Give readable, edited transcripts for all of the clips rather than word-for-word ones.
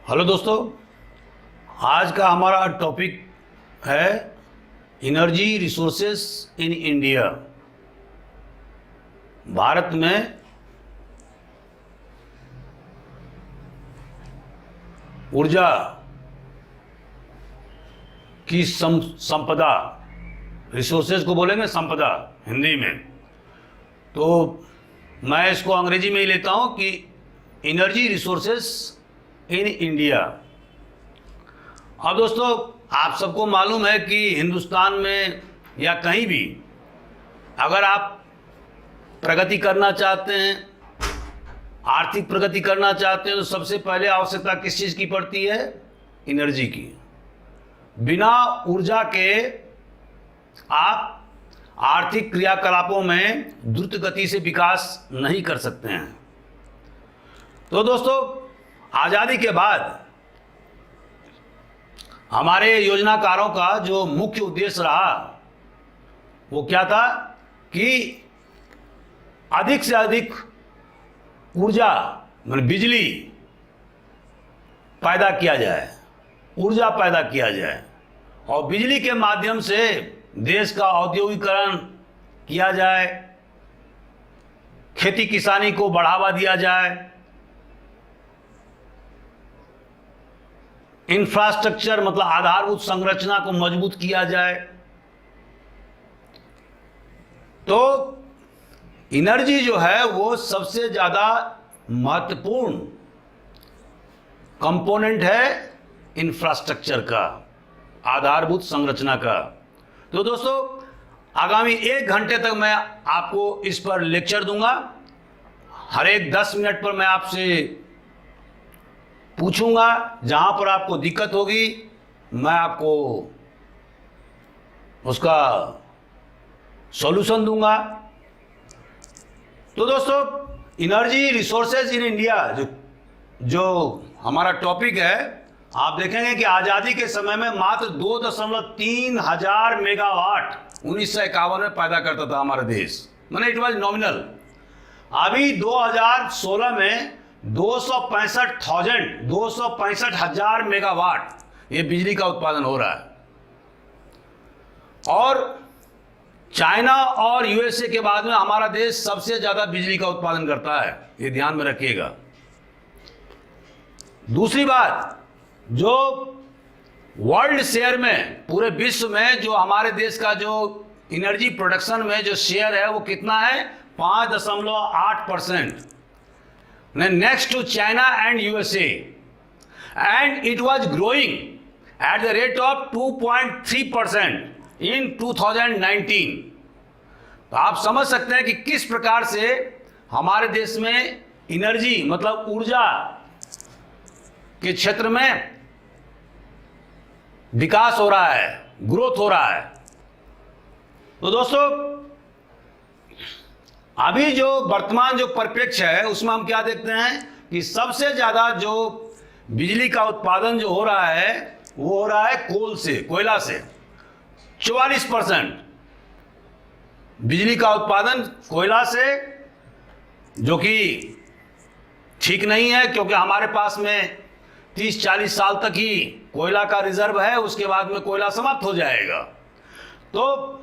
Hello दोस्तों, आज का हमारा टॉपिक है energy resources in India. Bharat में ऊर्जा की संपदा, रिसोर्सेज को बोलेंगे संपदा हिंदी में, तो मैं इसको अंग्रेजी में ही लेता हूं कि एनर्जी रिसोर्सेस इन इंडिया। अब दोस्तों, आप सबको मालूम है कि हिंदुस्तान में या कहीं भी अगर आप प्रगति करना चाहते हैं, आर्थिक प्रगति करना चाहते हैं, तो सबसे पहले आवश्यकता किस चीज़ की पड़ती है? एनर्जी की। बिना ऊर्जा के आप आर्थिक क्रियाकलापों में द्रुत गति से विकास नहीं कर सकते हैं। तो दोस्तों, आज़ादी के बाद हमारे योजनाकारों का जो मुख्य उद्देश्य रहा वो क्या था कि अधिक से अधिक ऊर्जा मतलब बिजली पैदा किया जाए, ऊर्जा पैदा किया जाए और बिजली के माध्यम से देश का औद्योगिकरण किया जाए, खेती किसानी को बढ़ावा दिया जाए, इंफ्रास्ट्रक्चर मतलब आधारभूत संरचना को मजबूत किया जाए। तो एनर्जी जो है वो सबसे ज़्यादा महत्वपूर्ण कंपोनेंट है इंफ्रास्ट्रक्चर का, आधारभूत संरचना का। तो दोस्तों, आगामी 1 घंटे तक मैं आपको इस पर लेक्चर दूंगा। हर एक 10 मिनट पर मैं आपसे पूछूंगा, जहां पर आपको दिक्कत होगी मैं आपको उसका सॉल्यूशन दूंगा। तो दोस्तों, एनर्जी रिसोर्सेज इन इंडिया जो हमारा टॉपिक है, आप देखेंगे कि आज़ादी के समय में मात्र 2.3 हजार मेगावाट 1951 में पैदा करता था हमारा देश, माने इट वाज नॉमिनल। अभी 2016 में 265 हजार मेगावाट ये बिजली का उत्पादन हो रहा है। और चाइना और यूएसए के बाद में हमारा देश सबसे ज्यादा बिजली का उत्पादन करता है, ये ध्यान में रखिएगा। दूसरी बात, जो वर्ल्ड शेयर में पूरे विश्व में जो हमारे देश का जो एनर्जी प्रोडक्शन में जो शेयर है वो कितना है? 5.8%, next to China and USA, and it was growing at the rate of 2.3% in 2019। तो आप समझ सकते हैं कि किस प्रकार से हमारे देश में एनर्जी मतलब ऊर्जा के क्षेत्र में विकास हो रहा है, ग्रोथ हो रहा है। तो दोस्तों, अभी जो वर्तमान जो परिप्रेक्ष्य है उसमें हम क्या देखते हैं कि सबसे ज्यादा जो बिजली का उत्पादन जो हो रहा है वो हो रहा है कोल से, कोयला से। 44% बिजली का उत्पादन कोयला से, जो कि ठीक नहीं है, क्योंकि हमारे पास में 30-40 साल तक ही कोयला का रिजर्व है, उसके बाद में कोयला समाप्त हो जाएगा। तो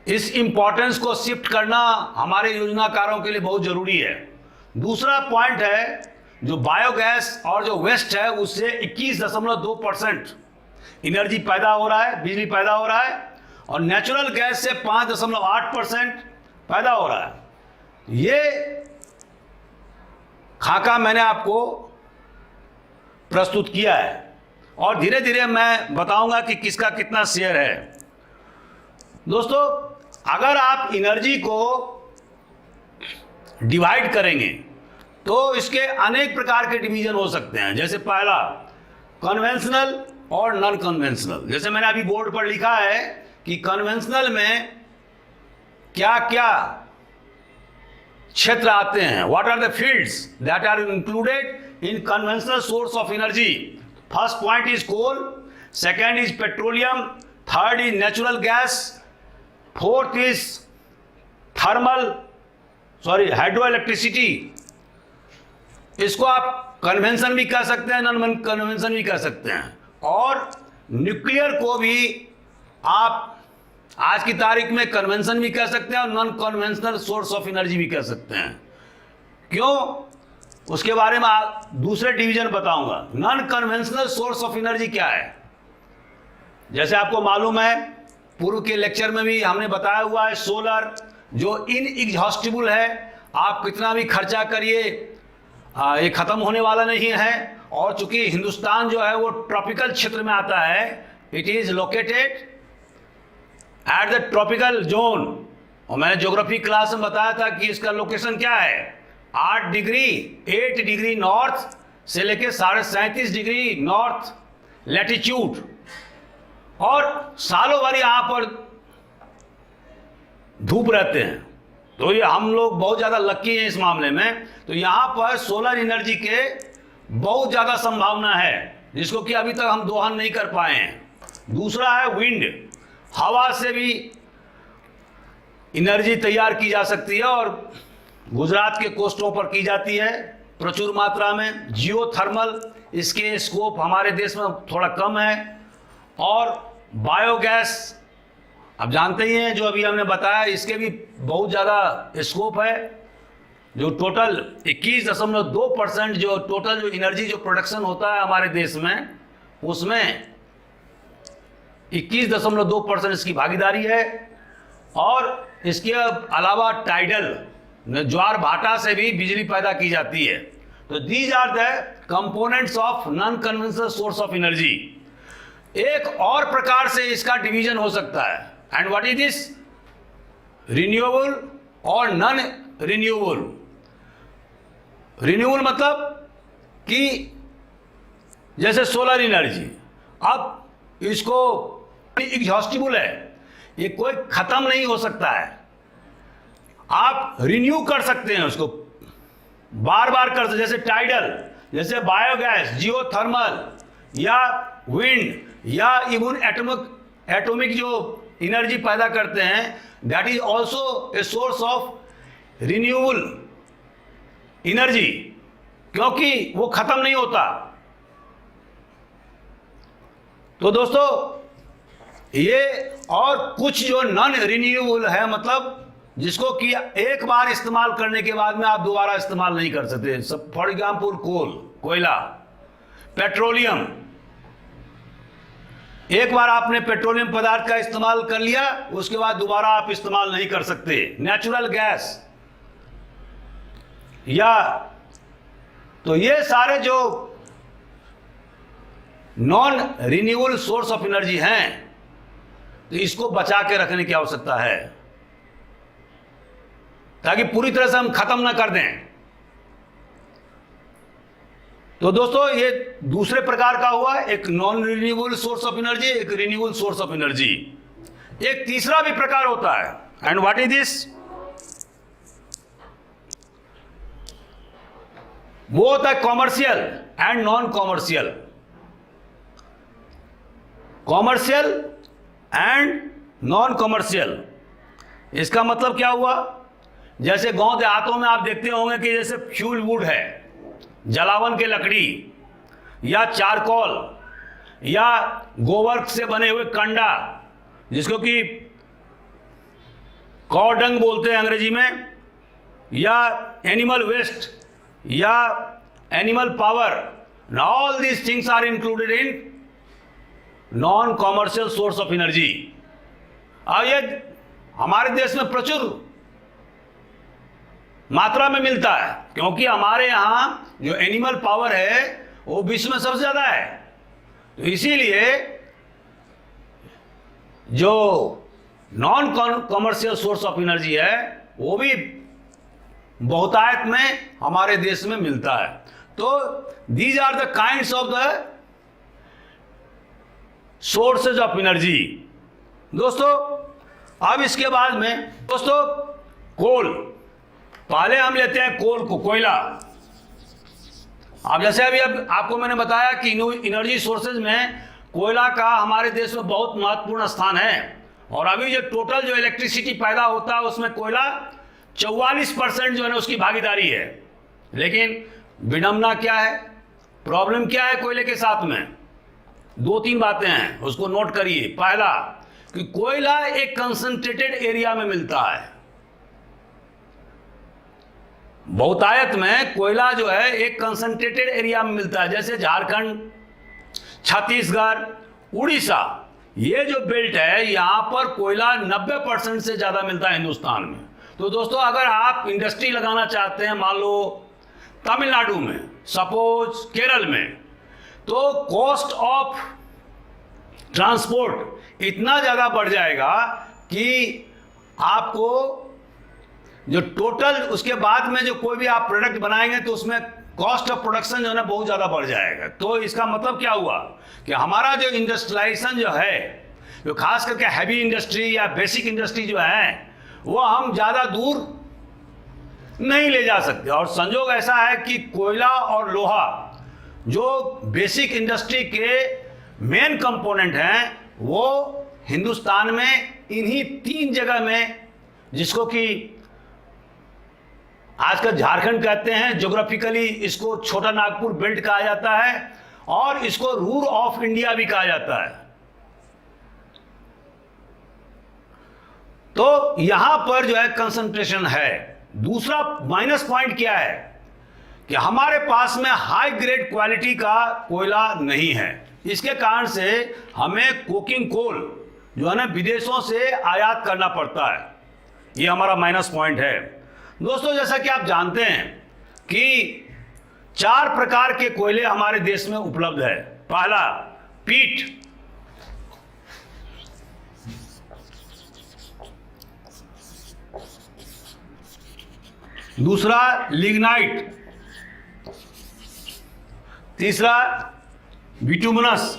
इस इंपॉर्टेंस को शिफ्ट करना हमारे योजनाकारों के लिए बहुत जरूरी है। दूसरा पॉइंट है, जो बायोगैस और जो वेस्ट है उससे 21.2% एनर्जी पैदा हो रहा है, बिजली पैदा हो रहा है, और नेचुरल गैस से 5.8% पैदा हो रहा है। ये खाका मैंने आपको प्रस्तुत किया है और धीरे धीरे मैं बताऊंगा कि किसका कितना शेयर है। दोस्तों, अगर आप एनर्जी को डिवाइड करेंगे तो इसके अनेक प्रकार के डिवीजन हो सकते हैं। जैसे पहला, कन्वेंशनल और नॉन कन्वेंशनल। जैसे मैंने अभी बोर्ड पर लिखा है कि कन्वेंशनल में क्या क्या क्षेत्र आते हैं, what are the fields that are included in conventional source of energy. First point is coal, second is petroleum, third is natural gas, fourth is hydro electricity, इसको आप कन्वेंशन भी कह सकते हैं, नॉन कन्वेंशन भी कह सकते हैं। और न्यूक्लियर को भी आप आज की तारीख में कन्वेंशन भी कह सकते हैं और non conventional source of energy भी कह सकते हैं। क्यों, उसके बारे में दूसरे डिवीजन बताऊंगा। Non conventional source of energy क्या है? जैसे आपको मालूम है, पूर्व के लेक्चर में भी हमने बताया हुआ है, सोलर जो इनएग्जॉस्टिबल है, आप कितना भी खर्चा करिए ये खत्म होने वाला नहीं है। और चूंकि हिंदुस्तान जो है वो ट्रॉपिकल क्षेत्र में आता है, it is located at the tropical zone. और मैंने ज्योग्राफी क्लास में बताया था कि इसका लोकेशन क्या है, 8 डिग्री नॉर्थ से लेके 37.5 डिग्री नॉर्थ लैटिट्यूड। और सालों भर यहाँ पर धूप रहते हैं, तो ये हम लोग बहुत ज़्यादा लकी हैं इस मामले में। तो यहाँ पर सोलर एनर्जी के बहुत ज़्यादा संभावना है, जिसको कि अभी तक हम दोहन नहीं कर पाए हैं। दूसरा है विंड, हवा से भी एनर्जी तैयार की जा सकती है और गुजरात के कोस्टों पर की जाती है प्रचुर मात्रा में। जियोथर्मल, इसके स्कोप हमारे देश में थोड़ा कम है। और बायोगैस आप जानते ही हैं, जो अभी हमने बताया, इसके भी बहुत ज़्यादा स्कोप है। जो टोटल 21.2% जो टोटल जो एनर्जी जो प्रोडक्शन होता है हमारे देश में, उसमें 21.2% इसकी भागीदारी है। और इसके अलावा टाइडल, ज्वार भाटा से भी बिजली पैदा की जाती है। तो these are the components of non conventional source of energy. एक और प्रकार से इसका डिवीजन हो सकता है, and what is this? Renewable और नॉन रिन्यूएबल। रिन्यूएबल मतलब कि जैसे सोलर एनर्जी, अब इसको एग्जॉस्टिबल है, ये कोई खत्म नहीं हो सकता है। आप रिन्यू कर सकते हैं उसको, बार बार कर सकते, जैसे टाइडल, जैसे बायोगैस, जियोथर्मल या विंड या इवन एटॉमिक जो एनर्जी पैदा करते हैं, that is also a source of renewable energy, क्योंकि वो खत्म नहीं होता। तो दोस्तों, ये और कुछ जो नॉन रिन्यूएबल है, मतलब जिसको कि एक बार इस्तेमाल करने के बाद में आप दोबारा इस्तेमाल नहीं कर सकते। सब फॉर एग्जाम्पल कोल, कोयला, पेट्रोलियम। एक बार आपने पेट्रोलियम पदार्थ का इस्तेमाल कर लिया, उसके बाद दोबारा आप इस्तेमाल नहीं कर सकते। नेचुरल गैस, या तो ये सारे जो non renewable source of energy हैं, तो इसको बचा के रखने की आवश्यकता है, ताकि पूरी तरह से हम खत्म ना कर दें। तो दोस्तों, ये दूसरे प्रकार का हुआ, एक non renewable source of energy, एक रिन्यूएबल सोर्स ऑफ एनर्जी। एक तीसरा भी प्रकार होता है, एंड व्हाट इज दिस? वो होता है commercial and non commercial. Commercial and non commercial, इसका मतलब क्या हुआ? जैसे गांव देहातों में आप देखते होंगे कि जैसे फ्यूल वुड है, जलावन के लकड़ी, या चारकोल, या गोबर से बने हुए कंडा, जिसको कि कौ डंग बोलते हैं अंग्रेजी में, या एनिमल वेस्ट, या animal power, all these things are included in non commercial source of energy. और ये हमारे देश में प्रचुर मात्रा में मिलता है, क्योंकि हमारे यहाँ जो एनिमल पावर है वो विश्व में सबसे ज़्यादा है। तो इसीलिए जो non commercial source of energy है वो भी बहुतायत में हमारे देश में मिलता है। तो these are the kinds of the sources of energy. दोस्तों, अब इसके बाद में दोस्तों कोल, पहले हम लेते हैं कोल को, कोयला। अब जैसे अभी अब आपको मैंने बताया कि एनर्जी सोर्सेज में कोयला का हमारे देश में बहुत महत्वपूर्ण स्थान है। और अभी जो टोटल जो इलेक्ट्रिसिटी पैदा होता है उसमें कोयला 44% जो है ना उसकी भागीदारी है। लेकिन विडंबना क्या है, प्रॉब्लम क्या है कोयले के साथ में? 2-3 बातें हैं, उसको नोट करिए। पहला कि कोयला एक कंसंट्रेटेड एरिया में मिलता है। बहुतायत में कोयला जो है एक कंसंट्रेटेड एरिया में मिलता है, जैसे झारखंड, छत्तीसगढ़, उड़ीसा, ये जो बेल्ट है यहां पर कोयला 90% से ज्यादा मिलता है हिंदुस्तान में। तो दोस्तों, अगर आप इंडस्ट्री लगाना चाहते हैं, मान लो तमिलनाडु में, सपोज केरल में, तो कॉस्ट ऑफ ट्रांसपोर्ट इतना ज़्यादा बढ़ जाएगा कि आपको जो टोटल उसके बाद में जो कोई भी आप प्रोडक्ट बनाएंगे तो उसमें कॉस्ट ऑफ प्रोडक्शन जो है ना बहुत ज़्यादा बढ़ जाएगा। तो इसका मतलब क्या हुआ कि हमारा जो इंडस्ट्रियलाइजेशन जो है, जो खास करके हैवी इंडस्ट्री या बेसिक इंडस्ट्री जो है, वो हम ज़्यादा दूर नहीं ले जा सकते। और संजोग ऐसा है कि कोयला और लोहा जो बेसिक इंडस्ट्री के मेन कंपोनेंट हैं, वो हिंदुस्तान में इन्हीं 3 जगह में, जिसको कि आजकल झारखंड कहते हैं, ज्योग्राफिकली इसको छोटा नागपुर बेल्ट कहा जाता है और इसको रूर ऑफ इंडिया भी कहा जाता है। तो यहां पर जो है कंसंट्रेशन है। दूसरा माइनस पॉइंट क्या है कि हमारे पास में हाई ग्रेड क्वालिटी का कोयला नहीं है। इसके कारण से हमें कोकिंग कोल जो है ना विदेशों से आयात करना पड़ता है। ये हमारा माइनस पॉइंट है। दोस्तों, जैसा कि आप जानते हैं कि 4 प्रकार के कोयले हमारे देश में उपलब्ध है। पहला पीट, दूसरा लिग्नाइट, तीसरा बिटुमिनस,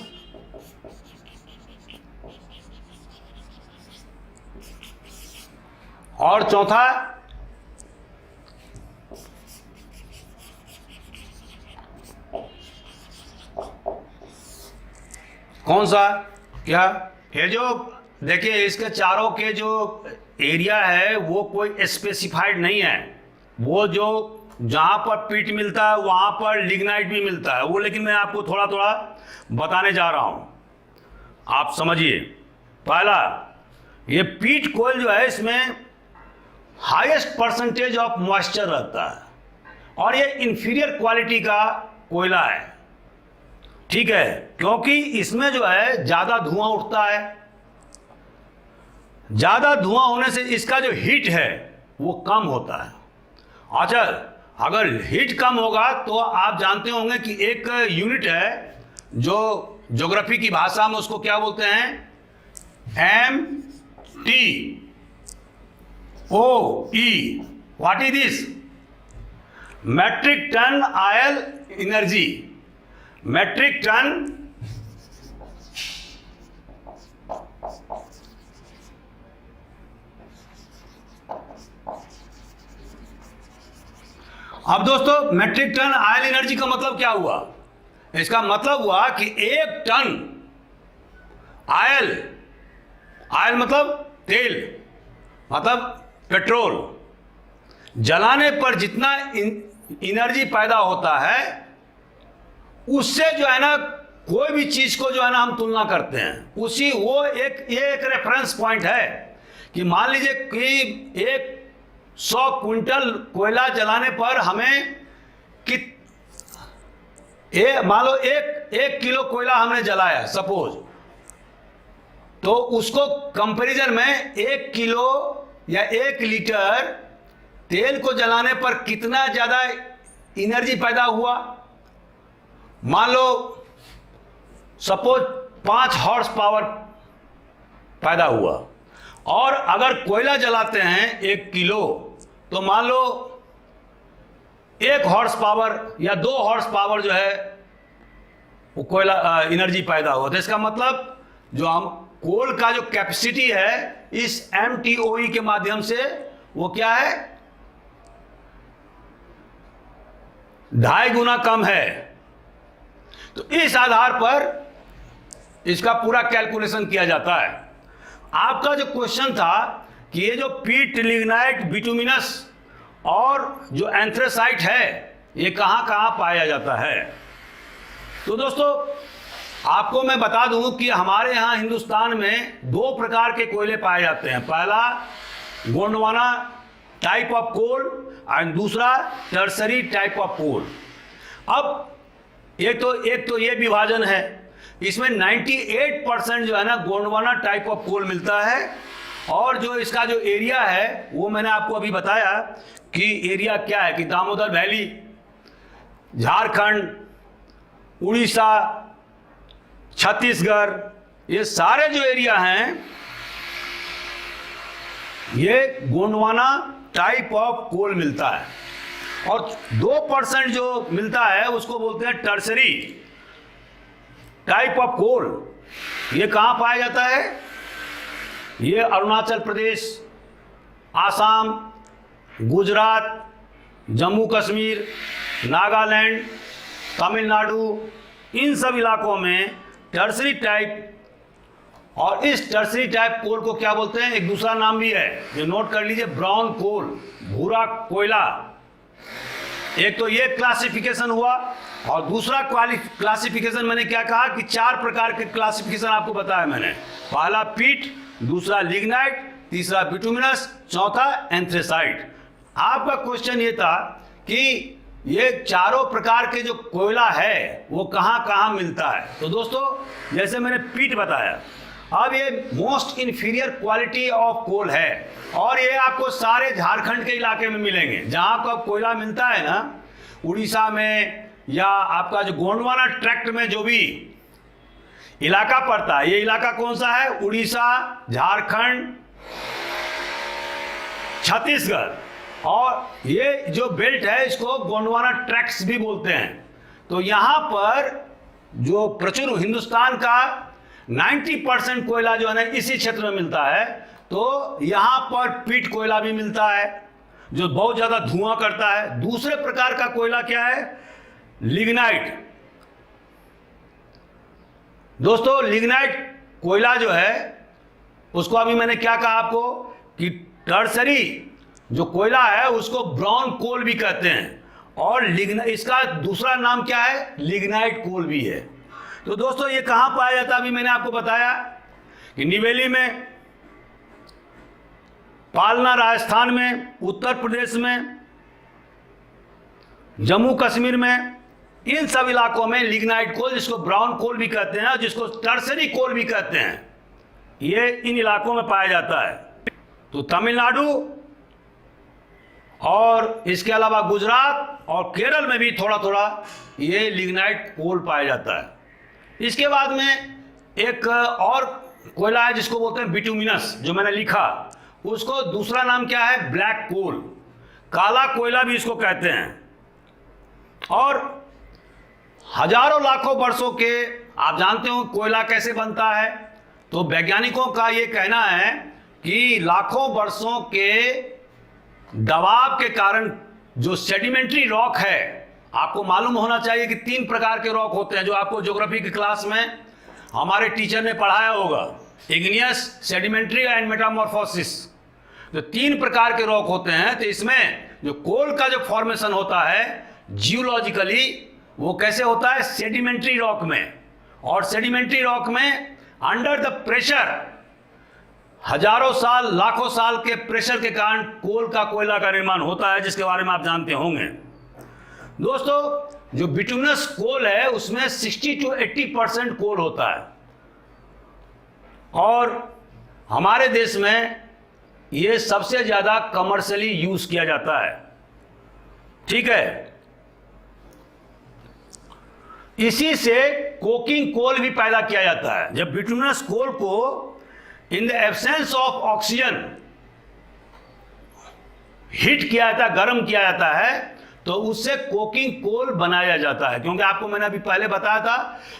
और चौथा कौन सा? क्या ये जो देखिए, इसके चारों के जो एरिया है वो कोई स्पेसिफाइड नहीं है। वो जो जहां पर पीट मिलता है वहां पर लिग्नाइट भी मिलता है वो, लेकिन मैं आपको थोड़ा थोड़ा बताने जा रहा हूं, आप समझिए। पहला, ये पीट कोयल जो है इसमें हाईएस्ट परसेंटेज ऑफ मॉइस्चर रहता है और ये इंफीरियर क्वालिटी का कोयला है, ठीक है, क्योंकि इसमें जो है ज्यादा धुआं उठता है। ज्यादा धुआं होने से इसका जो हीट है वो कम होता है। अच्छा, अगर हीट कम होगा तो आप जानते होंगे कि एक यूनिट है जो ज्योग्राफी की भाषा में उसको क्या बोलते हैं, MTOE। What is this? Metric ton oil energy. Metric ton अब दोस्तों, मैट्रिक टन आयल एनर्जी का मतलब क्या हुआ? इसका मतलब हुआ कि 1 टन आयल मतलब तेल, मतलब पेट्रोल जलाने पर जितना एनर्जी पैदा होता है उससे जो है ना कोई भी चीज को जो है ना हम तुलना करते हैं, उसी वो एक रेफरेंस पॉइंट है कि मान लीजिए कि 100 क्विंटल कोयला जलाने पर हमें मान लो एक किलो कोयला हमने जलाया सपोज, तो उसको कंपैरिजन में 1 किलो या 1 लीटर तेल को जलाने पर कितना ज्यादा एनर्जी पैदा हुआ? मान लो सपोज 5 हॉर्स पावर पैदा हुआ, और अगर कोयला जलाते हैं 1 किलो तो मान लो 1 हॉर्स पावर या 2 हॉर्स पावर जो है वो कोयला एनर्जी पैदा हुआ। तो इसका मतलब जो हम कोल का जो कैपेसिटी है इस MTOE के माध्यम से वो क्या है, 2.5 गुना कम है। तो इस आधार पर इसका पूरा कैलकुलेशन किया जाता है। आपका जो क्वेश्चन था कि ये जो पीट, लिग्नाइट, बिटुमिनस और जो एंथ्रेसाइट है ये कहाँ कहाँ पाया जाता है। तो दोस्तों आपको मैं बता दूं कि हमारे यहाँ हिंदुस्तान में दो प्रकार के कोयले पाए जाते हैं। पहला गोंडवाना टाइप ऑफ कोल और दूसरा टर्सरी टाइप ऑफ कोल। अब एक तो ये विभाजन है, इसमें 98% जो है ना गोंडवाना टाइप ऑफ कोल मिलता है। और जो इसका जो एरिया है वो मैंने आपको अभी बताया कि एरिया क्या है कि दामोदर वैली, झारखंड, उड़ीसा, छत्तीसगढ़, ये सारे जो एरिया हैं ये गोंडवाना टाइप ऑफ कोल मिलता है। और 2% जो मिलता है उसको बोलते हैं टर्सरी टाइप ऑफ कोल। ये कहाँ पाया जाता है? ये अरुणाचल प्रदेश, आसाम, गुजरात, जम्मू कश्मीर, नागालैंड, तमिलनाडु, इन सब इलाकों में टर्सरी टाइप। और इस टर्सरी टाइप कोल को क्या बोलते हैं? एक दूसरा नाम भी है, जो नोट कर लीजिए, ब्राउन कोल, भूरा कोयला। एक तो ये क्लासिफिकेशन हुआ और दूसरा क्लासिफिकेशन मैंने क्या कहा कि 4 प्रकार के क्लासिफिकेशन आपको बताया मैंने। पहला पीट, दूसरा लिग्नाइट, तीसरा बिटुमिनस, चौथा एंथ्रेसाइट। आपका क्वेश्चन ये था कि ये चारों प्रकार के जो कोयला है वो कहाँ कहाँ मिलता है। तो दोस्तों जैसे मैंने पीट बताया, अब ये most inferior quality of coal है और ये आपको सारे झारखंड के इलाके में मिलेंगे। जहाँ आपका कोयला मिलता है ना, उड़ीसा में या आपका जो गोंडवाना ट्रैक्ट में जो भी इलाका पड़ता है, ये इलाका कौन सा है? उड़ीसा, झारखंड, छत्तीसगढ़। और ये जो बेल्ट है इसको गोंडवाना ट्रैक्ट्स भी बोलते हैं। तो यहाँ पर जो प्रचुर हिंदुस्तान का 90% कोयला जो है ना इसी क्षेत्र में मिलता है। तो यहाँ पर पीट कोयला भी मिलता है जो बहुत ज़्यादा धुआं करता है। दूसरे प्रकार का कोयला क्या है? लिग्नाइट। दोस्तों लिग्नाइट कोयला जो है उसको अभी मैंने क्या कहा आपको कि टर्सरी जो कोयला है उसको ब्राउन कोल भी कहते हैं और इसका दूसरा नाम क्या है? लिग्नाइट कोल भी है। तो दोस्तों ये कहाँ पाया जाता है? अभी मैंने आपको बताया कि निवेली में, पालना राजस्थान में, उत्तर प्रदेश में, जम्मू कश्मीर में, इन सब इलाकों में लिग्नाइट कोल, जिसको ब्राउन कोल भी कहते हैं और जिसको टर्सरी कोल भी कहते हैं, ये इन इलाकों में पाया जाता है। तो तमिलनाडु और इसके अलावा गुजरात और केरल में भी थोड़ा थोड़ा ये लिग्नाइट कोल पाया जाता है। इसके बाद में एक और कोयला है जिसको बोलते हैं बिटुमिनस, जो मैंने लिखा, उसको दूसरा नाम क्या है? ब्लैक कोल, काला कोयला भी इसको कहते हैं। और हजारों लाखों वर्षों के, आप जानते हो कोयला कैसे बनता है? तो वैज्ञानिकों का ये कहना है कि लाखों वर्षों के दबाव के कारण जो सेडिमेंट्री रॉक है, आपको मालूम होना चाहिए कि 3 प्रकार के रॉक होते हैं जो आपको ज्योग्राफी की क्लास में हमारे टीचर ने पढ़ाया होगा, इग्नियस, सेडिमेंट्री एंड मेटामॉर्फोसिस। जो 3 प्रकार के रॉक होते हैं, तो इसमें जो कोल का जो फॉर्मेशन होता है जियोलॉजिकली वो कैसे होता है? सेडिमेंट्री रॉक में। और सेडिमेंट्री रॉक में अंडर द प्रेशर, हजारों साल, लाखों साल के प्रेशर के कारण कोल का, कोयला का निर्माण होता है, जिसके बारे में आप जानते होंगे। दोस्तों जो बिटुमिनस कोल है उसमें 60 to 80% कोल होता है और हमारे देश में ये सबसे ज्यादा कमर्शियली यूज किया जाता है। ठीक है, इसी से कोकिंग कोल भी पैदा किया जाता है। जब बिटुमिनस कोल को in the absence of oxygen heat किया जाता है, गर्म किया जाता है, तो उससे कोकिंग कोल बनाया जाता है। क्योंकि आपको मैंने अभी पहले बताया था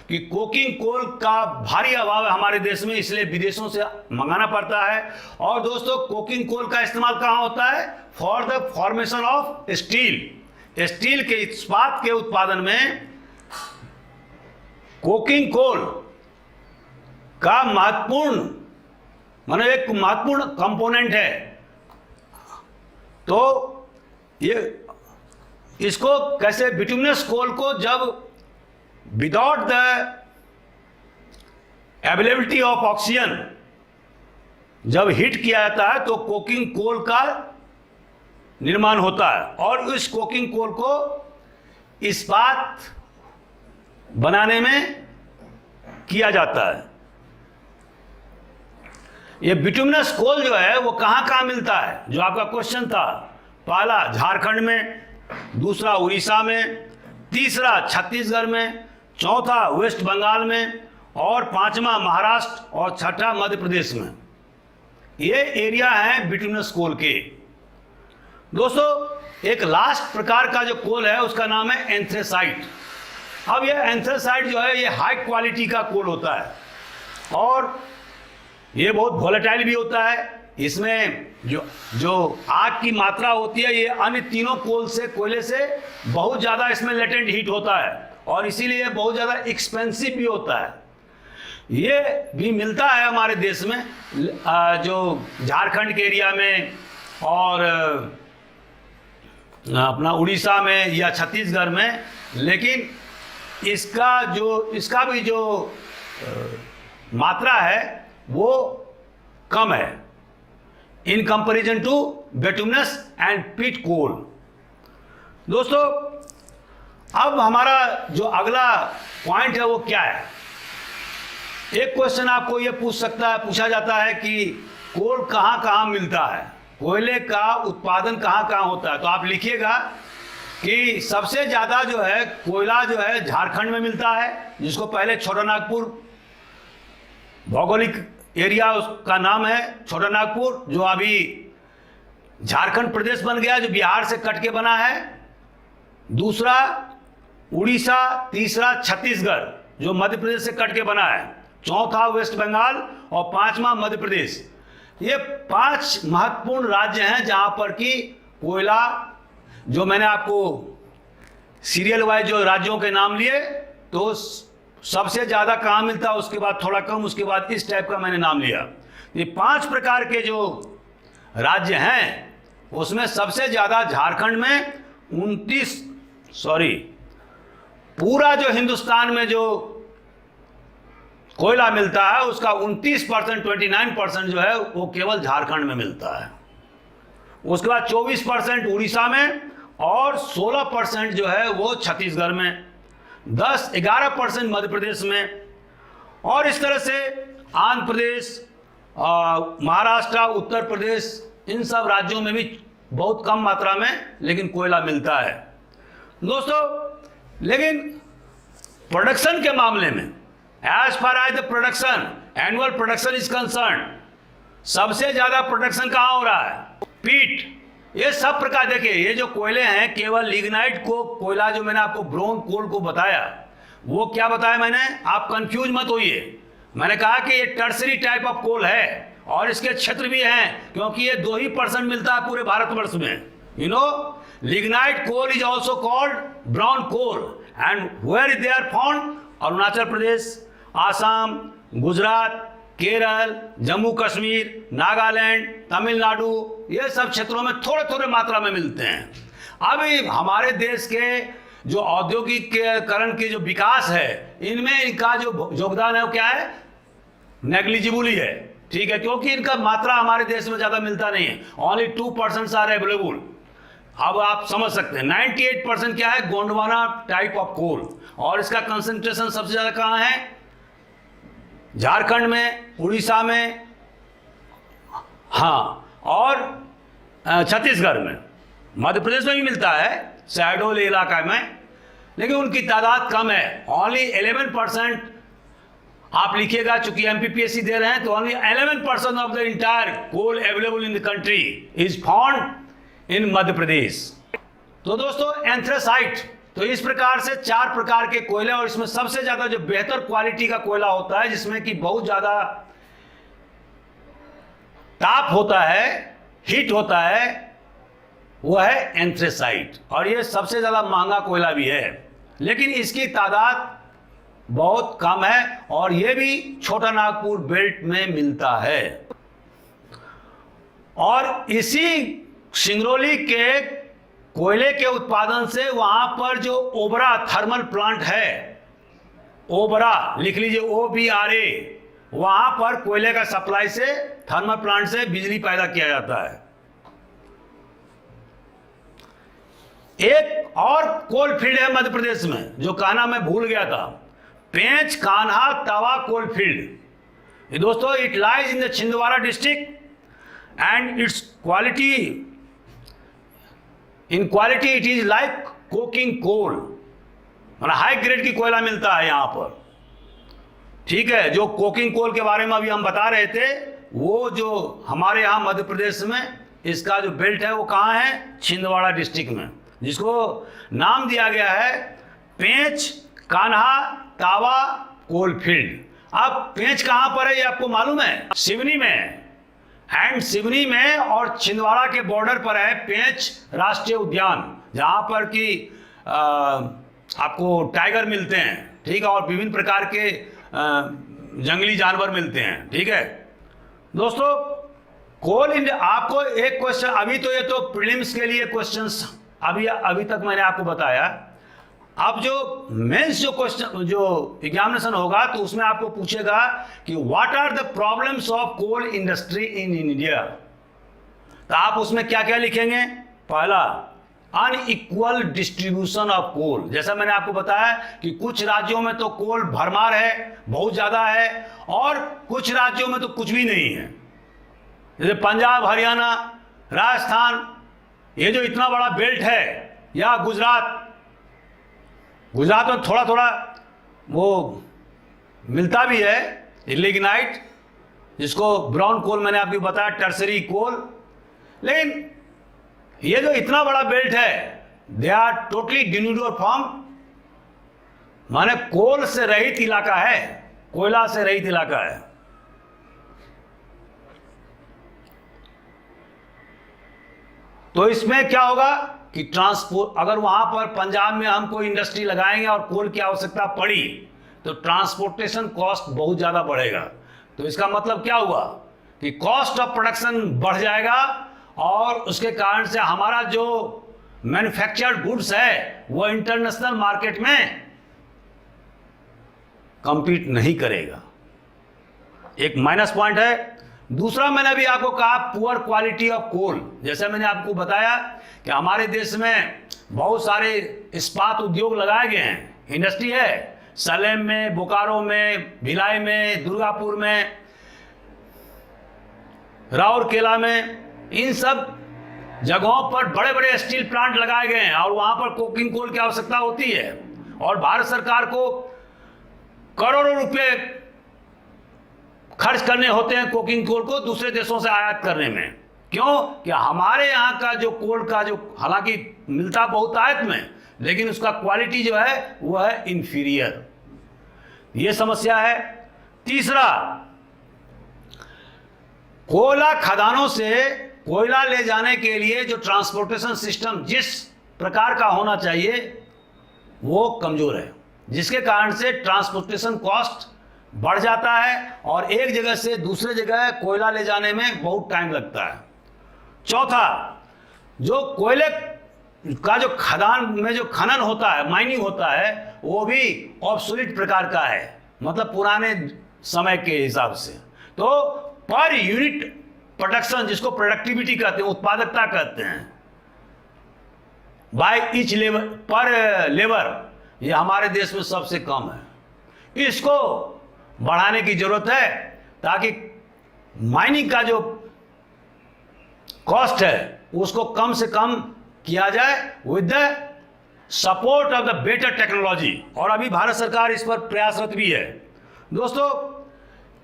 कि कोकिंग कोल का भारी अभाव है हमारे देश में, इसलिए विदेशों से मंगाना पड़ता है। और दोस्तों कोकिंग कोल का इस्तेमाल कहाँ होता है? For the formation of steel. Steel के, इस्पात के उत्पादन में कोकिंग कोल का महत्वपूर्ण, मानो एक महत्वपूर्ण कंपोनेंट है। तो इसको कैसे बिटुमिनस कोल को जब without the availability of oxygen जब हीट किया जाता है तो कोकिंग कोल का निर्माण होता है, और इस कोकिंग कोल को इस्पात बनाने में किया जाता है। ये बिटुमिनस कोल जो है वो कहां कहां मिलता है, जो आपका क्वेश्चन था। पहला झारखंड में, दूसरा उड़ीसा में, तीसरा छत्तीसगढ़ में, चौथा वेस्ट बंगाल में, और पांचवा महाराष्ट्र, और छठा मध्य प्रदेश में। ये एरिया है बिटुमिनस कोल के। दोस्तों एक लास्ट प्रकार का जो कोल है उसका नाम है एंथ्रेसाइट। अब ये एंथ्रेसाइट जो है ये हाई क्वालिटी का कोल होता है, और ये बहुत वोलेटाइल भी होता है। इसमें जो आग की मात्रा होती है ये अन्य तीनों कोयले से बहुत ज़्यादा इसमें लेटेंट हीट होता है, और इसीलिए बहुत ज़्यादा एक्सपेंसिव भी होता है। ये भी मिलता है हमारे देश में, जो झारखंड के एरिया में और अपना उड़ीसा में या छत्तीसगढ़ में, लेकिन इसका भी जो मात्रा है वो कम है in comparison to bituminous and pit coal. दोस्तों अब हमारा जो अगला पॉइंट है वो क्या है। एक क्वेश्चन आपको ये पूछा जाता है कि कोल कहाँ कहाँ मिलता है, कोयले का उत्पादन कहाँ कहाँ होता है। तो आप लिखिएगा कि सबसे ज़्यादा जो है कोयला जो है झारखंड में मिलता है, जिसको पहले छोटा नागपुर भौगोलिक एरिया उसका नाम है छोटा नागपुर, जो अभी झारखंड प्रदेश बन गया, जो बिहार से कट के बना है। दूसरा उड़ीसा, तीसरा छत्तीसगढ़ जो मध्य प्रदेश से कट के बना है, चौथा वेस्ट बंगाल, और पांचवा मध्य प्रदेश। ये 5 महत्वपूर्ण राज्य हैं जहां पर कि कोयला, जो मैंने आपको सीरियल वाइज जो राज्यों के नाम लिए, तो सबसे ज़्यादा कहाँ मिलता है, उसके बाद थोड़ा कम, उसके बाद इस टाइप का मैंने नाम लिया। ये 5 प्रकार के जो राज्य हैं उसमें सबसे ज़्यादा झारखंड में 29, पूरा जो हिंदुस्तान में जो कोयला मिलता है उसका 29%, 29% जो है वो केवल झारखंड में मिलता है। उसके बाद 24% उड़ीसा में, और 16% जो है वो छत्तीसगढ़ में, 11% मध्य प्रदेश में, और इस तरह से आंध्र प्रदेश, महाराष्ट्र, उत्तर प्रदेश, इन सब राज्यों में भी बहुत कम मात्रा में लेकिन कोयला मिलता है। दोस्तों लेकिन प्रोडक्शन के मामले में, as far as the production, annual production is concern, सबसे ज्यादा प्रोडक्शन कहाँ हो रहा है, पीट। ये सब प्रकार देखिए, ये जो कोयले हैं, केवल लिग्नाइट को कोयला जो मैंने आपको ब्रोन कोल को बताया, वो क्या बताया मैंने, आप कंफ्यूज मत होइए। मैंने कहा कि ये टर्सरी टाइप ऑफ कोल है, और इसके क्षेत्र भी हैं, क्योंकि ये 2% मिलता है पूरे भारतवर्ष में। You know, lignite coal is also called brown coal, and where they are found, Arunachal Pradesh, Assam, Gujarat, Kerala, Jammu Kashmir, Nagaland, Tamil Nadu, ये सब क्षेत्रों में थोड़े थोड़े मात्रा में मिलते हैं। अभी हमारे देश के जो औद्योगिकीकरण के जो विकास है, इनमें इनका जो योगदान है वो क्या है, नेग्लिजिबल ही है, ठीक है, क्योंकि इनका मात्रा हमारे देश में ज़्यादा मिलता नहीं है। Only 2% are available. अब आप समझ सकते हैं 98% क्या है, गोंडवाना टाइप ऑफ कोल, और इसका कंसंट्रेशन सबसे ज़्यादा कहाँ है, झारखंड में, उड़ीसा में, हाँ, और छत्तीसगढ़ में। मध्य प्रदेश में भी मिलता है शहडोल इलाका में, लेकिन उनकी तादाद कम है। ओनली 11% आप लिखिएगा, चूंकि एमपीपीएससी दे रहे हैं, तो only 11% of the entire coal available in the country is found in Madhya Pradesh. तो दोस्तों एंथ्रेसाइट, तो इस प्रकार से 4 प्रकार के कोयले, और इसमें सबसे ज्यादा जो बेहतर क्वालिटी का कोयला होता है, जिसमें कि बहुत ज्यादा ताप होता है, हीट होता है, वो है एंथ्रेसाइट, और ये सबसे ज्यादा महंगा कोयला भी है, लेकिन इसकी तादाद बहुत कम है, और ये भी छोटा नागपुर बेल्ट में मिलता है। और इसी सिंगरौली के कोयले के उत्पादन से वहां पर जो ओबरा थर्मल प्लांट है, ओबरा लिख लीजिए, OBRA, वहां पर कोयले का सप्लाई से, थर्मल प्लांट से बिजली पैदा किया जाता है। एक और कोल फील्ड है मध्य प्रदेश में जो कहना मैं भूल गया था, पेंच कान्हा तवा कोल फील्ड। दोस्तों, it lies in the Chhindwara district and its quality, in quality it is like coking coal, मतलब हाई ग्रेड की कोयला मिलता है यहां पर। ठीक है, जो कोकिंग कोल के बारे में अभी हम बता रहे थे, वो जो हमारे यहाँ मध्य प्रदेश में इसका जो बेल्ट है वो कहाँ है, छिंदवाड़ा डिस्ट्रिक्ट में, जिसको नाम दिया गया है पेंच कान्हा तावा कोल फील्ड। अब पेंच कहाँ पर है ये आपको मालूम है, सिवनी में, एंड सिवनी में और छिंदवाड़ा के बॉर्डर पर है पेंच राष्ट्रीय उद्यान, जहाँ पर कि आपको टाइगर मिलते हैं, ठीक है, और विभिन्न प्रकार के जंगली जानवर मिलते हैं। ठीक है दोस्तों, कोल इंडिया, आपको एक क्वेश्चन, अभी तो ये तो प्रीलिम्स के लिए क्वेश्चंस अभी तक मैंने आपको बताया। अब जो मेंस जो क्वेश्चन, जो एग्जामिनेशन होगा, तो उसमें आपको पूछेगा कि what are the problems of coal industry in India. तो आप उसमें क्या क्या लिखेंगे। पहला, अनइक्वल डिस्ट्रीब्यूशन ऑफ कोल। जैसा मैंने आपको बताया कि कुछ राज्यों में तो कोल भरमार है, बहुत ज्यादा है, और कुछ राज्यों में तो कुछ भी नहीं है, जैसे पंजाब, हरियाणा, राजस्थान, ये जो इतना बड़ा बेल्ट है, या गुजरात में थोड़ा थोड़ा वो मिलता भी है लिग्नाइट, जिसको ब्राउन कोल मैंने आपको बताया, टर्सरी कोल। लेकिन ये जो इतना बड़ा बेल्ट है, दे आर टोटली डिन्यूडोर फॉर्म, माने कोल से रहित इलाका है, कोयला से रहित इलाका है। तो इसमें क्या होगा कि ट्रांसपोर्ट, अगर वहां पर पंजाब में हम कोई इंडस्ट्री लगाएंगे और कोल की आवश्यकता पड़ी, तो ट्रांसपोर्टेशन कॉस्ट बहुत ज्यादा बढ़ेगा। तो इसका मतलब क्या हुआ कि कॉस्ट ऑफ प्रोडक्शन बढ़ जाएगा, और उसके कारण से हमारा जो मैन्युफैक्चर्ड गुड्स है वो इंटरनेशनल मार्केट में कंपीट नहीं करेगा। एक माइनस पॉइंट है। दूसरा, मैंने अभी आपको कहा पुअर क्वालिटी ऑफ कोल। जैसे मैंने आपको बताया कि हमारे देश में बहुत सारे इस्पात उद्योग लगाए गए हैं, इंडस्ट्री है, सलेम में, बोकारो में, भिलाई में, दुर्गापुर में, राउरकेला में, इन सब जगहों पर बड़े बड़े स्टील प्लांट लगाए गए हैं, और वहां पर कोकिंग कोल की आवश्यकता होती है, और भारत सरकार को करोड़ों रुपए खर्च करने होते हैं कोकिंग कोल को दूसरे देशों से आयात करने में। क्यों? कि हमारे यहाँ का जो कोल का जो, हालांकि मिलता बहुत आयत में, लेकिन उसका क्वालिटी जो है वो है इंफीरियर। ये समस्या है। तीसरा, कोयला खदानों से कोयला ले जाने के लिए जो ट्रांसपोर्टेशन सिस्टम जिस प्रकार का होना चाहिए वो कमजोर है, जिसके कारण से ट्रांसपोर्टेशन कॉस्ट बढ़ जाता है, और एक जगह से दूसरे जगह कोयला ले जाने में बहुत टाइम लगता है। चौथा, जो कोयले का जो खदान में जो खनन होता है, माइनिंग होता है, वो भी ऑब्सोलीट प्रकार का है, मतलब पुराने समय के हिसाब से। तो पर यूनिट प्रोडक्शन, जिसको प्रोडक्टिविटी कहते हैं, उत्पादकता कहते हैं, बाय ईच लेबर, पर लेबर, ये हमारे देश में सबसे कम है। इसको बढ़ाने की जरूरत है, ताकि माइनिंग का जो कॉस्ट है उसको कम से कम किया जाए with the support of the better technology. और अभी भारत सरकार इस पर प्रयासरत भी है। दोस्तों,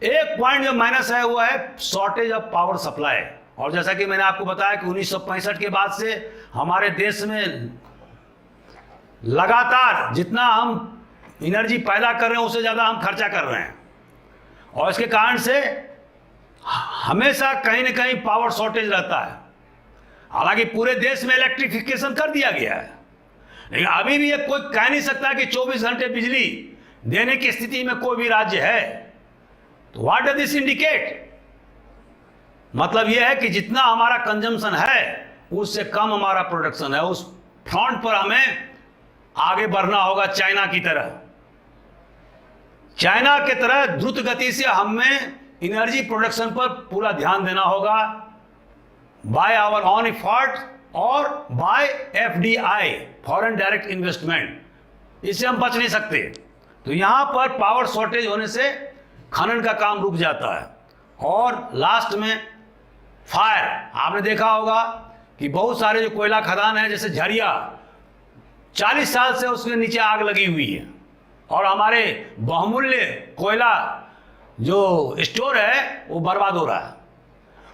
एक पॉइंट जो माइनस है वो है शॉर्टेज ऑफ पावर सप्लाई। और जैसा कि मैंने आपको बताया कि 1965 के बाद से हमारे देश में लगातार जितना हम एनर्जी पैदा कर रहे हैं उससे ज़्यादा हम खर्चा कर रहे हैं, और इसके कारण से हमेशा कहीं ना कहीं पावर शॉर्टेज रहता है। हालांकि पूरे देश में इलेक्ट्रिफिकेशन कर दिया गया है, लेकिन अभी भी ये कोई कह नहीं सकता कि 24 घंटे बिजली देने की स्थिति में कोई भी राज्य है। तो व्हाट डज दिस इंडिकेट? मतलब यह है कि जितना हमारा कंजम्पशन है उससे कम हमारा प्रोडक्शन है, उस फ्रंट पर हमें आगे बढ़ना होगा चाइना की तरह। चाइना की तरह द्रुत गति से हमें एनर्जी प्रोडक्शन पर पूरा ध्यान देना होगा, बाय आवर ऑन एफर्ट और by FDI, foreign direct investment. इससे हम बच नहीं सकते। तो यहां पर पावर शॉर्टेज होने से खनन का काम रुक जाता है। और लास्ट में फायर, आपने देखा होगा कि बहुत सारे जो कोयला खदान है, जैसे झरिया, 40 साल से उसके नीचे आग लगी हुई है और हमारे बहुमूल्य कोयला जो स्टोर है वो बर्बाद हो रहा है।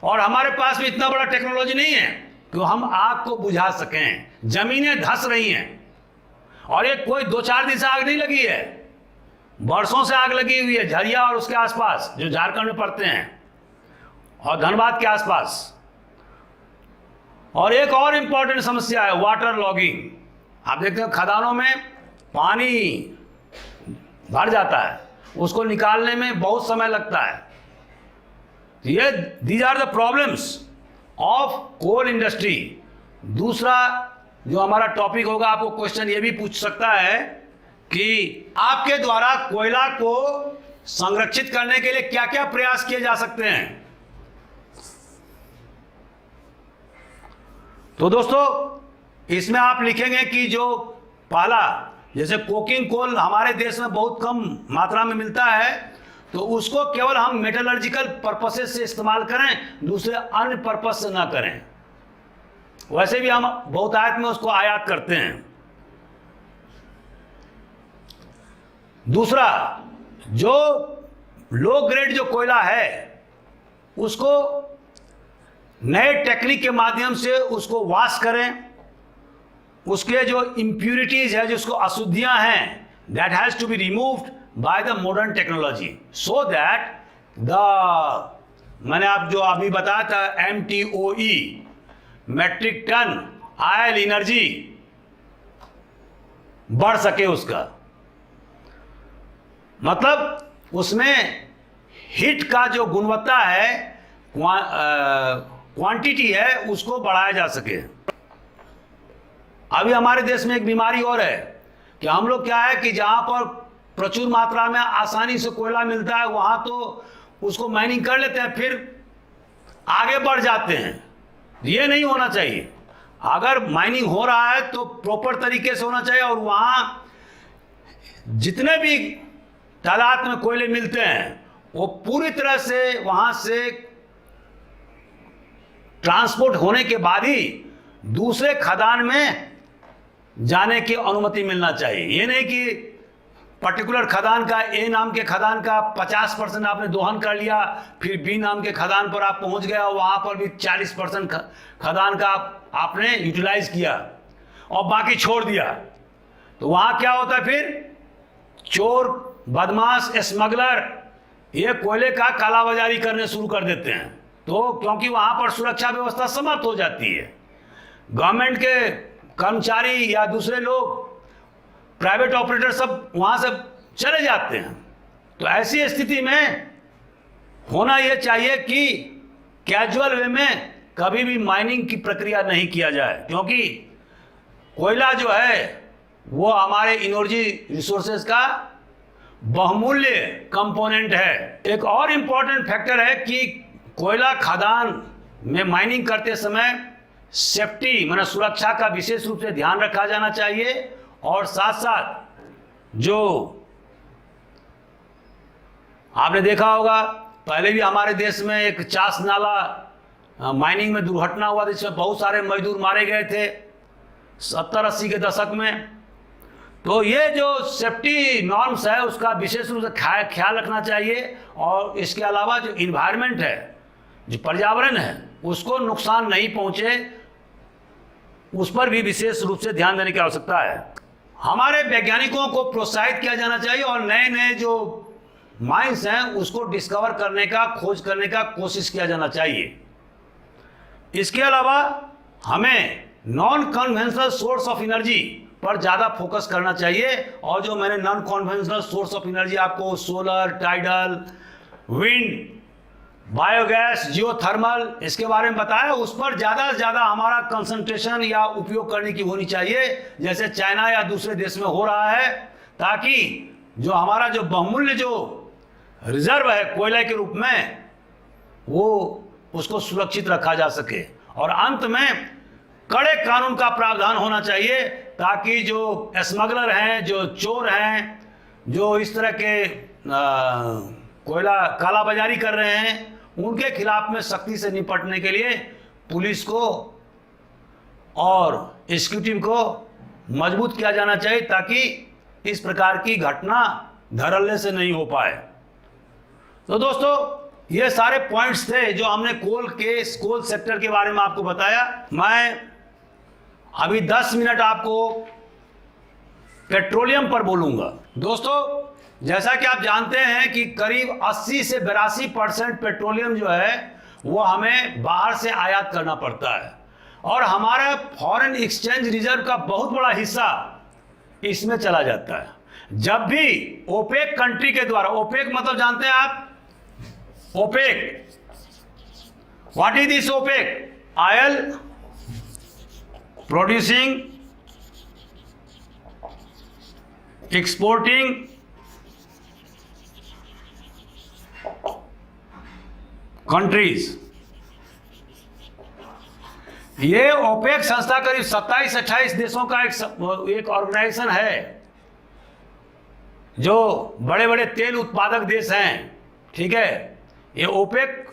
और हमारे पास भी इतना बड़ा टेक्नोलॉजी नहीं है कि हम आग को बुझा सकें। जमीनें धंस रही हैं और ये कोई 2-4 दिन से आग नहीं लगी है, बरसों से आग लगी हुई है झरिया और उसके आसपास जो झारखंड में पड़ते हैं और धनबाद के आसपास। और एक और इंपॉर्टेंट समस्या है वाटर लॉगिंग। आप देखते हैं खदानों में पानी भर जाता है, उसको निकालने में बहुत समय लगता है। ये these are the problems of coal industry. दूसरा जो हमारा टॉपिक होगा, आपको क्वेश्चन ये भी पूछ सकता है कि आपके द्वारा कोयला को संरक्षित करने के लिए क्या क्या प्रयास किए जा सकते हैं। तो दोस्तों, इसमें आप लिखेंगे कि जो पहला, जैसे कोकिंग कोल हमारे देश में बहुत कम मात्रा में मिलता है, तो उसको केवल हम मेटलर्जिकल पर्पसेस से इस्तेमाल करें, दूसरे अन्य पर्पस से ना करें। वैसे भी हम बहुतायत में उसको आयात करते हैं। दूसरा, जो लो ग्रेड जो कोयला है उसको नए टेक्निक के माध्यम से उसको वॉश करें। उसके जो इम्प्यूरिटीज है, जो उसको अशुद्धियां हैं, that has to be removed by the modern technology, so that the, मैंने आप जो अभी बताया था MTOE, metric ton oil energy बढ़ सके उसका। मतलब उसमें हीट का जो गुणवत्ता है, क्वांटिटी है, उसको बढ़ाया जा सके। अभी हमारे देश में एक बीमारी और है कि हम लोग क्या है कि जहां पर प्रचुर मात्रा में आसानी से कोयला मिलता है वहां तो उसको माइनिंग कर लेते हैं, फिर आगे बढ़ जाते हैं। ये नहीं होना चाहिए। अगर माइनिंग हो रहा है तो प्रॉपर तरीके से होना चाहिए और वहां जितने भी तादाद में कोयले मिलते हैं वो पूरी तरह से वहां से ट्रांसपोर्ट होने के बाद ही दूसरे खदान में जाने की अनुमति मिलना चाहिए। ये नहीं कि पर्टिकुलर खदान का, ए नाम के खदान का 50% आपने दोहन कर लिया, फिर बी नाम के खदान पर आप पहुंच गए और वहां पर भी 40% खदान का आपने यूटिलाइज किया और बाकी छोड़ दिया। तो वहां क्या होता है, फिर चोर, बदमाश, स्मगलर ये कोयले का कालाबाजारी करने शुरू कर देते हैं। तो क्योंकि वहां पर सुरक्षा व्यवस्था समाप्त हो जाती है, गवर्नमेंट के कर्मचारी या दूसरे लोग, प्राइवेट ऑपरेटर सब वहां से चले जाते हैं। तो ऐसी स्थिति में होना यह चाहिए कि कैजुअल वे में कभी भी माइनिंग की प्रक्रिया नहीं किया जाए, क्योंकि कोयला जो है वो हमारे एनर्जी रिसोर्सेज का बहुमूल्य कंपोनेंट है। एक और इंपॉर्टेंट फैक्टर है कि कोयला खदान में माइनिंग करते समय सेफ्टी, माना सुरक्षा का विशेष रूप से ध्यान रखा जाना चाहिए। और साथ साथ जो आपने देखा होगा, पहले भी हमारे देश में एक चास नाला माइनिंग में दुर्घटना हुआ था, जिसमें बहुत सारे मजदूर मारे गए थे 70-80 के दशक में। तो ये जो सेफ्टी नॉर्म्स है उसका विशेष रूप से ख्याल रखना चाहिए। और इसके अलावा जो इन्वायरमेंट है, जो पर्यावरण है, उसको नुकसान नहीं पहुंचे, उस पर भी विशेष रूप से ध्यान देने की आवश्यकता है। हमारे वैज्ञानिकों को प्रोत्साहित किया जाना चाहिए और नए नए जो माइंस हैं उसको डिस्कवर करने का, खोज करने का कोशिश किया जाना चाहिए। इसके अलावा हमें non conventional source of energy पर ज़्यादा फोकस करना चाहिए। और जो मैंने non conventional source of energy आपको solar, tidal, wind, biogas, geothermal, इसके बारे में बताया। उस पर ज़्यादा से ज़्यादा हमारा कंसंट्रेशन या उपयोग करने की होनी चाहिए, जैसे चाइना या दूसरे देश में हो रहा है, ताकि जो हमारा जो बहुमूल्य जो रिजर्व है कोयले के रूप में, वो उसको सुरक्षित रखा जा सके। और अंत में कड़े कानून का प्रावधान होना चाहिए, ताकि जो स्मगलर हैं, जो चोर हैं, जो इस तरह के कोयला कालाबाजारी कर रहे हैं, उनके खिलाफ में सख्ती से निपटने के लिए पुलिस को और एग्जीक्यूटिव को मजबूत किया जाना चाहिए, ताकि इस प्रकार की घटना धड़ल्ले से नहीं हो पाए। तो दोस्तों, ये सारे पॉइंट्स थे जो हमने कोल सेक्टर के बारे में आपको बताया। मैं अभी 10 मिनट आपको पेट्रोलियम पर बोलूंगा। दोस्तों, जैसा कि आप जानते हैं कि करीब 80 से 82% पेट्रोलियम जो है वो हमें बाहर से आयात करना पड़ता है, और हमारा फॉरेन एक्सचेंज रिजर्व का बहुत बड़ा हिस्सा इसमें चला जाता है। जब भी ओपेक कंट्री के द्वारा, ओपेक मतलब जानते हैं आप, OPEC, what is this OPEC? Oil producing, exporting countries. ये ओपेक संस्था करीब 27-28 देशों का एक ऑर्गेनाइजेशन है, जो बड़े बड़े तेल उत्पादक देश हैं, ठीक है। ये ओपेक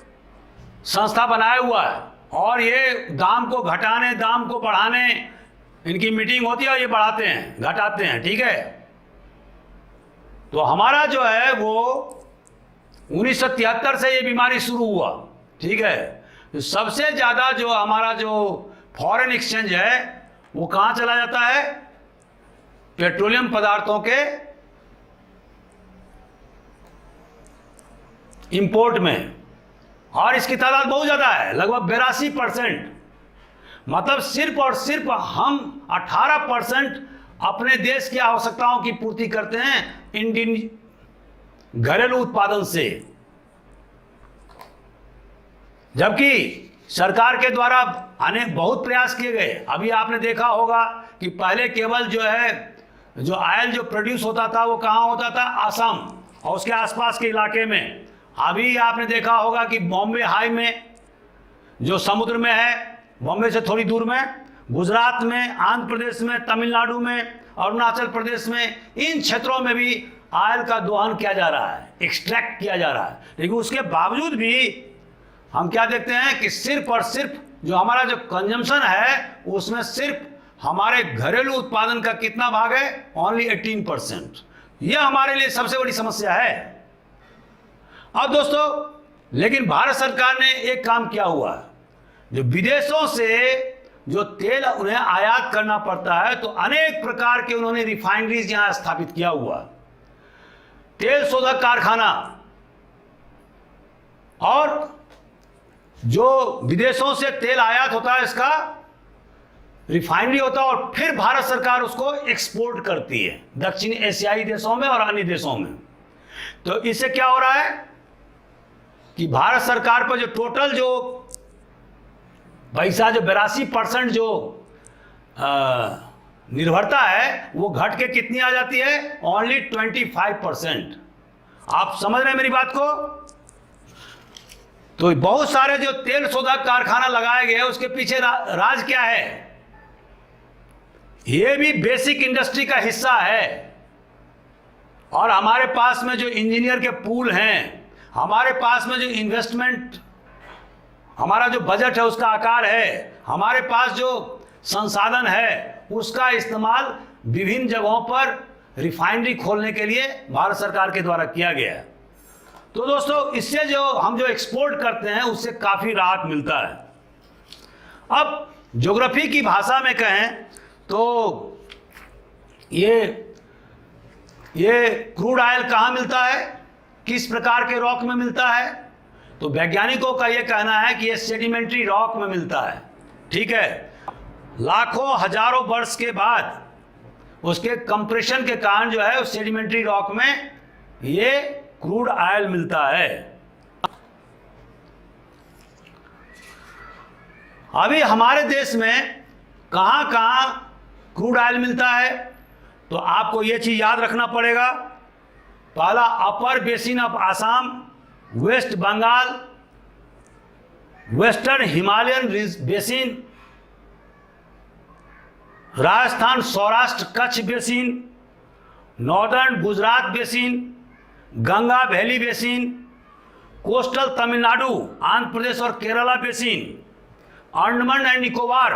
संस्था बनाया हुआ है, और ये दाम को घटाने, दाम को बढ़ाने, इनकी मीटिंग होती है और ये बढ़ाते हैं, घटाते हैं, ठीक है। तो हमारा जो है वो 1973 से ये बीमारी शुरू हुआ, ठीक है। तो सबसे ज़्यादा जो हमारा जो फॉरेन एक्सचेंज है वो कहाँ चला जाता है? पेट्रोलियम पदार्थों के इंपोर्ट में, और इसकी तादाद बहुत ज़्यादा है, लगभग 82%। मतलब सिर्फ और सिर्फ हम 18% अपने देश की आवश्यकताओं की पूर्ति करते हैं इंडियन घरेलू उत्पादन से, जबकि सरकार के द्वारा बहुत प्रयास किए गए। अभी आपने देखा होगा कि पहले केवल जो है जो ऑयल जो प्रोड्यूस होता था वो कहाँ होता था? असम और उसके आसपास के इलाके में। अभी आपने देखा होगा कि बॉम्बे हाई में जो समुद्र में है, बॉम्बे से थोड़ी दूर में, गुजरात में, आंध्र प्रदेश में, तमिलनाडु में, अरुणाचल प्रदेश में, इन क्षेत्रों में भी ऑयल का दोहन किया जा रहा है, एक्सट्रैक्ट किया जा रहा है। लेकिन उसके बावजूद भी हम क्या देखते हैं कि सिर्फ और सिर्फ जो हमारा जो कंजम्पशन है उसमें सिर्फ हमारे घरेलू उत्पादन का कितना भाग है? ओनली 18%। यह हमारे लिए सबसे बड़ी समस्या है। अब दोस्तों, लेकिन भारत सरकार ने एक काम किया हुआ है, जो विदेशों से जो तेल उन्हें आयात करना पड़ता है, तो अनेक प्रकार के उन्होंने रिफाइनरीज यहां स्थापित किया हुआ, तेल शोधक कारखाना, और जो विदेशों से तेल आयात होता है इसका रिफाइनरी होता है, और फिर भारत सरकार उसको एक्सपोर्ट करती है दक्षिण एशियाई देशों में और अन्य देशों में। तो इससे क्या हो रहा है कि भारत सरकार पर जो टोटल जो पैसा, जो 82% जो निर्भरता है, वो घट के कितनी आ जाती है? ओनली 25%। आप समझ रहे हैं मेरी बात को? तो बहुत सारे जो तेल शोधक कारखाना लगाए गए, उसके पीछे राज क्या है? ये भी बेसिक इंडस्ट्री का हिस्सा है। और हमारे पास में जो इंजीनियर के पूल हैं, हमारे पास में जो इन्वेस्टमेंट, हमारा जो बजट है उसका आकार है, हमारे पास जो संसाधन है उसका इस्तेमाल विभिन्न जगहों पर रिफाइनरी खोलने के लिए भारत सरकार के द्वारा किया गया है। तो दोस्तों, इससे जो हम जो एक्सपोर्ट करते हैं उससे काफ़ी राहत मिलता है। अब ज्योग्राफी की भाषा में कहें तो ये क्रूड ऑयल कहाँ मिलता है, किस प्रकार के रॉक में मिलता है? तो वैज्ञानिकों का ये कहना है कि ये सेडिमेंट्री रॉक में मिलता है, ठीक है। लाखों हजारों वर्ष के बाद उसके कंप्रेशन के कारण जो है उस सेडिमेंट्री रॉक में ये क्रूड ऑयल मिलता है। अभी हमारे देश में कहाँ कहाँ क्रूड ऑयल मिलता है, तो आपको ये चीज़ याद रखना पड़ेगा। पहला, upper basin of Assam, west Bengal, western Himalayan basin, Rajasthan Saurashtra Kutch basin, northern Gujarat basin, Ganga valley basin, coastal Tamil Nadu, Andhra Pradesh और Kerala basin, Andaman and Nicobar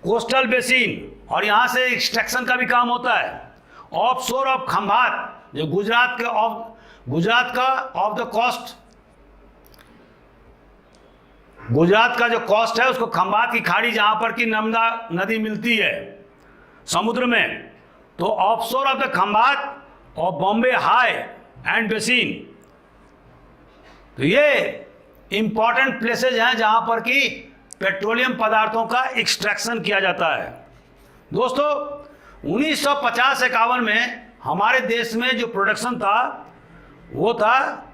coastal basin, और यहाँ से एक्सट्रैक्शन का भी काम होता है। ऑफशोर ऑफ खंभात, जो गुजरात का ऑफ द कोस्ट, गुजरात का जो कोस्ट है उसको खंभात की खाड़ी, जहाँ पर कि नर्मदा नदी मिलती है समुद्र में, तो ऑफशोर ऑफ द खंभात और बॉम्बे हाई एंड बेसिन, तो ये इंपॉर्टेंट प्लेसेज हैं जहां पर कि पेट्रोलियम पदार्थों का एक्सट्रैक्शन किया जाता है। दोस्तों 1950-51 में हमारे देश में जो प्रोडक्शन था वो था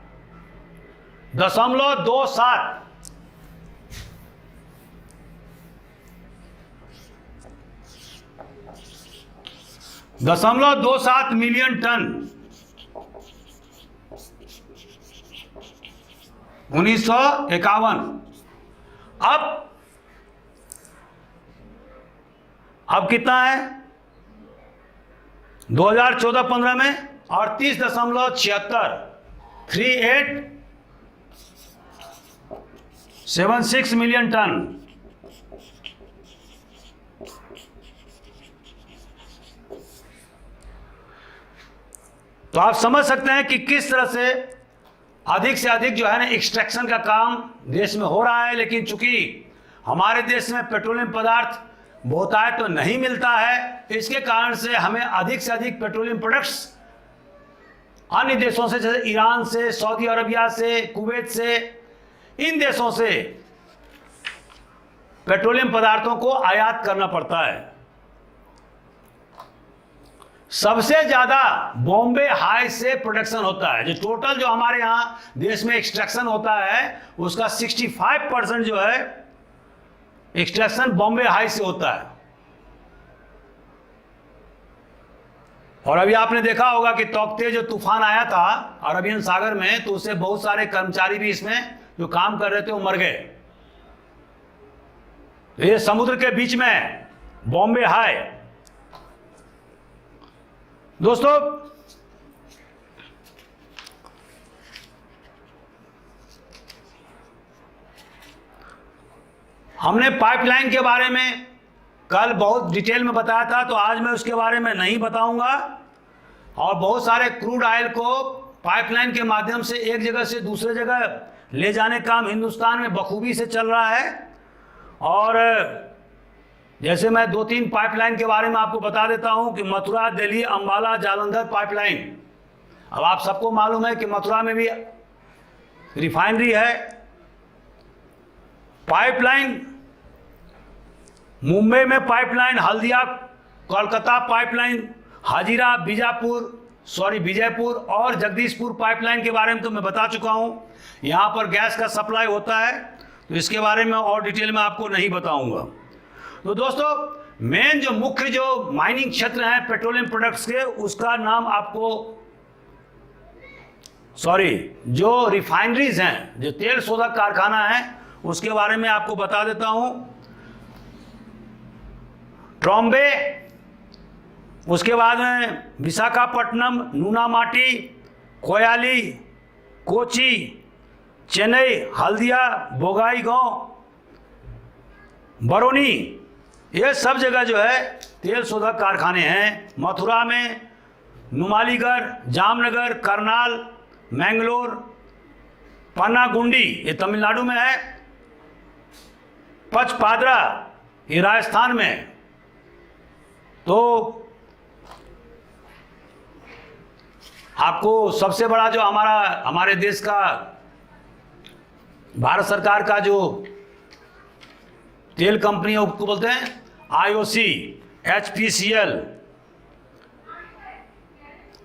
0.27 मिलियन टन 1951। अब कितना है 2014-15 में 38.76 मिलियन टन। तो आप समझ सकते हैं कि किस तरह से अधिक जो है ना एक्सट्रैक्शन का काम देश में हो रहा है। लेकिन चूंकि हमारे देश में पेट्रोलियम पदार्थ बहुतायत तो नहीं मिलता है, इसके कारण से हमें अधिक से अधिक पेट्रोलियम प्रोडक्ट्स अन्य देशों से, जैसे ईरान से, सऊदी अरबिया से, कुवैत से, इन देशों से पेट्रोलियम पदार्थों को आयात करना पड़ता है। सबसे ज्यादा बॉम्बे हाई से प्रोडक्शन होता है। जो टोटल जो हमारे यहाँ देश में एक्सट्रैक्शन होता है उसका 65% जो है एक्सट्रैक्शन बॉम्बे हाई से होता है। और अभी आपने देखा होगा कि तौकते जो तूफान आया था अरबियन सागर में, तो उससे बहुत सारे कर्मचारी भी इसमें जो काम कर रहे थे वो मर गए। तो ये समुद्र के बीच में बॉम्बे हाई। दोस्तों हमने पाइपलाइन के बारे में कल बहुत डिटेल में बताया था, तो आज मैं उसके बारे में नहीं बताऊंगा। और बहुत सारे क्रूड ऑयल को पाइपलाइन के माध्यम से एक जगह से दूसरे जगह ले जाने का काम हिंदुस्तान में बखूबी से चल रहा है। और जैसे मैं 2-3 पाइपलाइन के बारे में आपको बता देता हूं कि मथुरा दिल्ली अंबाला जालंधर पाइपलाइन। अब आप सबको मालूम है कि मथुरा में भी रिफाइनरी है। पाइपलाइन मुंबई में पाइपलाइन, हल्दिया कोलकाता पाइपलाइन, हाजीरा विजयपुर और जगदीशपुर पाइपलाइन के बारे में तो मैं बता चुका हूं। यहां पर गैस का सप्लाई होता है, तो इसके बारे में और डिटेल में आपको नहीं बताऊंगा। तो दोस्तों मेन जो मुख्य जो माइनिंग क्षेत्र है पेट्रोलियम प्रोडक्ट्स के, उसका नाम आपको जो रिफाइनरीज हैं, जो तेल शोधक कारखाना है, उसके बारे में आपको बता देता हूं। ट्रॉम्बे, उसके बाद में विशाखापट्टनम, नूनामाटी, कोयाली, कोची, चेन्नई, हल्दिया, बोगाईगांव, बरौनी, ये सब जगह जो है तेल शोधक कारखाने हैं। मथुरा में नुमालीगढ़, जामनगर, करनाल, मैंगलोर, पन्नागुंडी ये तमिलनाडु में है, पचपादरा ये राजस्थान में। तो आपको सबसे बड़ा जो हमारे देश का भारत सरकार का जो तेल कंपनी है उसको बोलते हैं IOC, HPCL,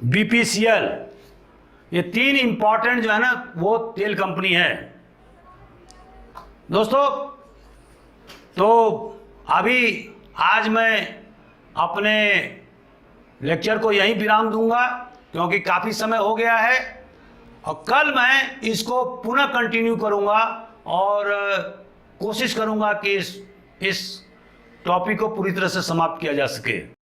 BPCL, ये 3 इंपॉर्टेंट जो है ना वो तेल कंपनी है। दोस्तों तो अभी आज मैं अपने लेक्चर को यहीं विराम दूंगा, क्योंकि काफ़ी समय हो गया है, और कल मैं इसको पुनः कंटिन्यू करूंगा और कोशिश करूंगा कि इस टॉपिक को पूरी तरह से समाप्त किया जा सके।